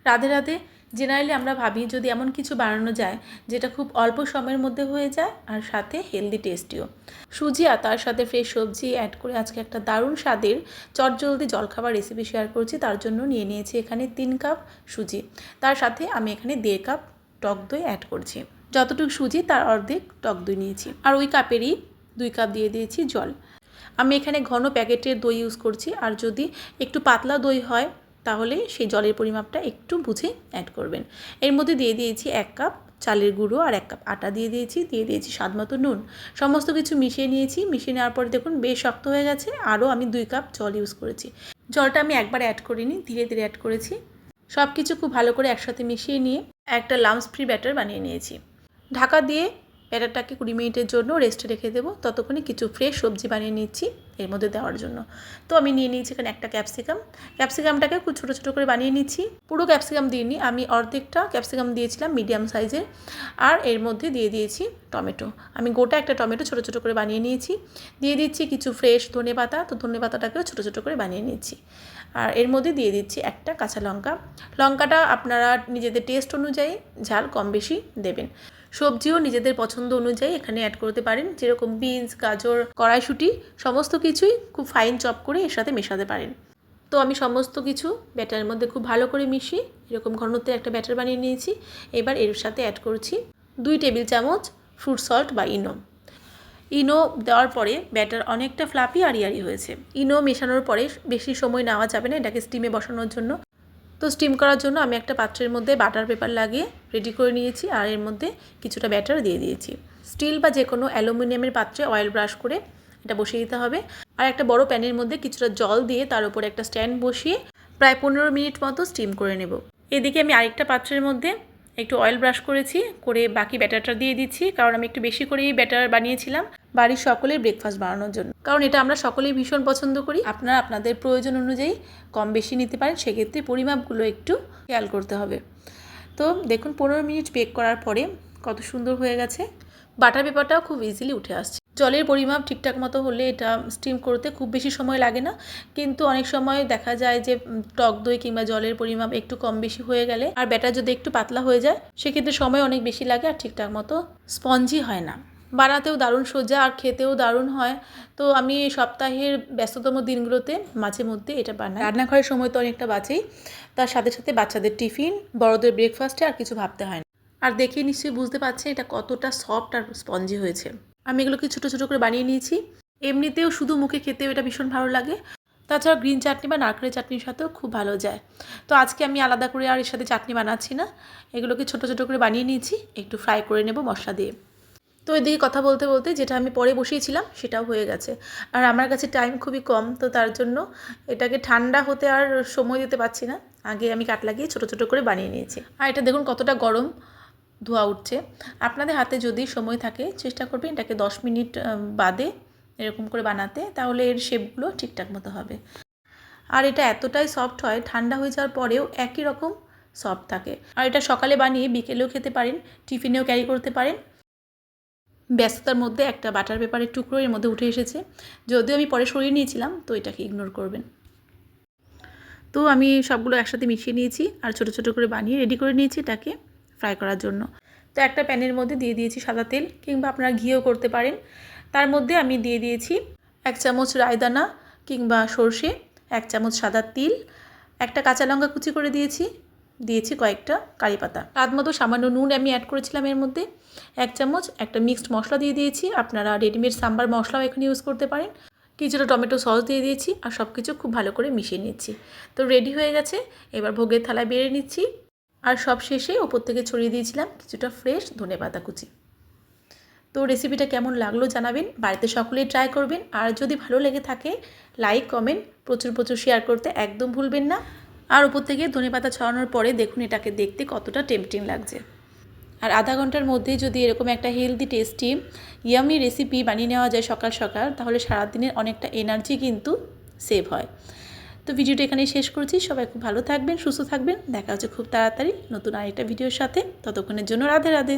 Radhe Radhe. Generally আমরা ভাবি যদি এমন কিছু বানানো যায় যেটা খুব অল্প সময়ের মধ্যে হয়ে যায় আর সাথে হেলদি টেস্টিও। সুজি আর তার সাথে ফ্রেশ সবজি অ্যাড করে আজকে একটা দারুণ স্বাদের চটজলদি জলখাবার রেসিপি শেয়ার করছি। তার জন্য নিয়ে নিয়েছি এখানে 3 কাপ সুজি, তার সাথে আমি এখানে 1.5 কাপ টক দই অ্যাড করছি। যতটুকু সুজি তার অর্ধেক টক দই নিয়েছি, আর ওই কাপেরই 2 কাপ দিয়ে দিয়েছি জল। আমি এখানে ঘন প্যাকেটের দই ইউজ করছি, আর যদি একটু পাতলা দই হয় তাহলে সেই জলের পরিমাপটা একটু বুঝে অ্যাড করবেন। এর মধ্যে দিয়ে দিয়েছি 1 কাপ চালের গুঁড়ো আর 1 কাপ আটা দিয়ে দিয়েছি স্বাদ মতো নুন। সমস্ত কিছু মিশিয়ে নিয়েছি। মিশিয়ে নেওয়ার পরে দেখুন বেশ শক্ত হয়ে গেছে। আরও আমি 2 কাপ জল ইউজ করেছি। জলটা আমি একবার অ্যাড করিনি, ধীরে ধীরে অ্যাড করেছি। সব কিছু খুব ভালো করে একসাথে মিশিয়ে নিয়ে একটা লাম্পস ফ্রি ব্যাটার বানিয়ে নিয়েছি। ঢাকা দিয়ে ব্যাটারটাকে 20 মিনিটের জন্য রেস্টে রেখে দেবো। ততক্ষণে কিছু ফ্রেশ সবজি বানিয়ে নিচ্ছি এর মধ্যে দেওয়ার জন্য। তো আমি নিয়ে নিয়েছি এখানে একটা ক্যাপসিকামটাকে খুব ছোটো ছোটো করে বানিয়ে নিচ্ছি। পুরো ক্যাপসিকাম দিইনি, আমি অর্ধেকটা ক্যাপসিকাম দিয়েছিলাম মিডিয়াম সাইজের। আর এর মধ্যে দিয়ে দিয়েছি টমেটো। আমি গোটা একটা টমেটো ছোটো ছোটো করে বানিয়ে নিয়েছি। দিয়ে দিচ্ছি কিছু ফ্রেশ ধনেপাতা, তো ধনেপাতাটাকেও ছোটো ছোটো করে বানিয়ে নিচ্ছি। আর এর মধ্যে দিয়ে দিচ্ছি একটা কাঁচা লঙ্কা। লঙ্কাটা আপনারা নিজেদের টেস্ট অনুযায়ী ঝাল কম বেশি দেবেন। সবজিও নিজেদের পছন্দ অনুযায়ী এখানে অ্যাড করতে পারেন, যেরকম বিনস, গাজর, কড়াইশুঁটি সমস্ত কিছুই খুব ফাইন চপ করে এর সাথে মেশাতে পারেন। তো আমি সমস্ত কিছু ব্যাটারের মধ্যে খুব ভালো করে মিশিয়ে এরকম ঘনত্বের একটা ব্যাটার বানিয়ে নিয়েছি। এবার এর সাথে অ্যাড করছি 2 টেবিল চামচ ফ্রুট সল্ট বা ইনো। ইনো দেওয়ার পরে ব্যাটার অনেকটা ফ্লাফি আর ইয়ারি হয়েছে। ইনো মেশানোর পরে বেশি সময় নেওয়া যাবে না এটাকে স্টিমে বসানোর জন্য। তো স্টিম করার জন্য আমি একটা পাত্রের মধ্যে বাটার পেপার লাগিয়ে রেডি করে নিয়েছি, আর এর মধ্যে কিছুটা ব্যাটার দিয়ে দিয়েছি। স্টিল বা যে কোনো অ্যালুমিনিয়ামের পাত্রে অয়েল ব্রাশ করে এটা বসিয়ে দিতে হবে। আর একটা বড় প্যানের মধ্যে কিছুটা জল দিয়ে তার উপরে একটা স্ট্যান্ড বসিয়ে প্রায় 15 মিনিট মতো স্টিম করে নেব। এদিকে আমি আরেকটা পাত্রের মধ্যে একটু অয়েল ব্রাশ করেছি, করে বাকি ব্যাটারটা দিয়ে দিচ্ছি, কারণ আমি একটু বেশি করেই ব্যাটার বানিয়েছিলাম বাড়ির সকলের ব্রেকফাস্ট বানানোর জন্য, কারণ এটা আমরা সকলেই ভীষণ পছন্দ করি। আপনারা আপনাদের প্রয়োজন অনুযায়ী কম বেশি নিতে পারেন, সেক্ষেত্রে পরিমাপগুলো একটু খেয়াল করতে হবে। তো দেখুন 15 মিনিট বেক করার পরে কত সুন্দর হয়ে গেছে। বাটার পেপারটাও খুব ইজিলি উঠে আসছে। জলের পরিমাপ ঠিকঠাক মতো হলে এটা স্টিম করতে খুব বেশি সময় লাগে না, কিন্তু অনেক সময় দেখা যায় যে টক দই কিংবা জলের পরিমাপ একটু কম বেশি হয়ে গেলে আর ব্যাটার যদি একটু পাতলা হয়ে যায় সেক্ষেত্রে সময় অনেক বেশি লাগে আর ঠিকঠাক মতো স্পঞ্জি হয় না। বানাতেও দারুণ সোজা আর খেতেও দারুণ হয়। তো আমি সপ্তাহের ব্যস্ততম দিনগুলোতে মাঝে মধ্যে এটা বানাই। রান্নাঘরের সময় তো অনেকটা বাঁচেই, তার সাথে সাথে বাচ্চাদের টিফিন, বড়দের ব্রেকফাস্টে আর কিছু ভাবতে হয় না। আর দেখে নিশ্চয়ই বুঝতে পারছেন এটা কতটা সফট আর স্পঞ্জি হয়েছে। আমি এগুলোকে ছোটো ছোটো করে বানিয়ে নিয়েছি। এমনিতেও শুধু মুখে খেতেও এটা ভীষণ ভালো লাগে, তাছাড়া গ্রিন চাটনি বা নারকেলের চাটনির সাথেও খুব ভালো যায়। তো আজকে আমি আলাদা করে আর এর সাথে চাটনি বানাচ্ছি না, এগুলোকে ছোটো ছোটো করে বানিয়ে নিয়েছি, একটু ফ্রাই করে নেব মশলা দিয়ে। তো এদিকে কথা বলতে বলতে যেটা আমি পরে বসিয়েছিলাম সেটাও হয়ে গেছে। আর আমার কাছে টাইম খুবই কম, তো তার জন্য এটাকে ঠান্ডা হতে আর সময় দিতে পারছি না, আগে আমি কাট লাগিয়ে ছোটো ছোটো করে বানিয়ে নিয়েছি। আর এটা দেখুন কতটা গরম ধোয়া উঠছে। আপনাদের হাতে যদি সময় থাকে চেষ্টা করবেন এটাকে 10 মিনিট বাদে এরকম করে বানাতে, তাহলে এর শেপগুলো ঠিকঠাক মতো হবে। আর এটা এতটাই সফট হয় ঠান্ডা হয়ে যাওয়ার পরেও একই রকম সফট থাকে। আর এটা সকালে বানিয়ে বিকেলেও খেতে পারেন, টিফিনেও ক্যারি করতে পারেন। ব্যস্ততার মধ্যে একটা বাটার পেপারের টুকরো এর মধ্যে উঠে এসেছে, যদিও আমি পরে সরিয়ে নিয়েছিলাম, তো এটাকে ইগনোর করবেন। তো আমি সবগুলো একসাথে মিশিয়ে নিয়েছি আর ছোটো ছোটো করে বানিয়ে রেডি করে নিয়েছি এটাকে ফ্রাই করার জন্য। তো একটা প্যানের মধ্যে দিয়ে দিয়েছি সাদা তেল, কিংবা আপনারা ঘিও করতে পারেন। তার মধ্যে আমি দিয়ে দিয়েছি 1 চামচ রায়দানা কিংবা সর্ষে, 1 চামচ সাদা তিল, একটা কাঁচা লঙ্কা কুচি করে দিয়েছি কয়েকটা কারি পাতা, স্বাদ মতো সামান্য নুন আমি অ্যাড করেছিলাম এর মধ্যে 1 চামচ। একটা মিক্সড মশলা দিয়ে দিয়েছি, আপনারা রেডিমেড সাম্বার মশলাও এখানে ইউজ করতে পারেন। কিছুটা টমেটো সস দিয়ে দিয়েছি আর সব কিছু খুব ভালো করে মিশিয়ে নিচ্ছি। তো রেডি হয়ে গেছে। এবার ভোগের থালায় বেড়ে নিচ্ছি, আর সব শেষে ওপর থেকে ছড়িয়ে দিয়েছিলাম কিছুটা ফ্রেশ ধনেপাতা কুচি। তো রেসিপিটা কেমন লাগলো জানাবেন, বাড়িতে সকলেই ট্রাই করবেন। আর যদি ভালো লেগে থাকে লাইক কমেন্ট প্রচুর প্রচুর শেয়ার করতে একদম ভুলবেন না। আর ওপর থেকে ধনেপাতা ছড়ানোর পরে দেখুন এটাকে দেখতে কতটা টেম্পটিং লাগছে। আর আধা ঘন্টার মধ্যেই যদি এরকম একটা হেলদি টেস্টি ইয়ামি রেসিপি বানিয়ে নেওয়া যায় সকাল সকাল, তাহলে সারাদিনের অনেকটা এনার্জি কিন্তু সেভ হয়। তো ভিডিওটা এখানেই শেষ করছি। সবাই খুব ভালো থাকবেন, সুস্থ থাকবেন। দেখা হচ্ছে খুব তাড়াতাড়ি নতুন আরেকটা ভিডিওর সাথে। ততক্ষণের জন্য রাধে রাধে।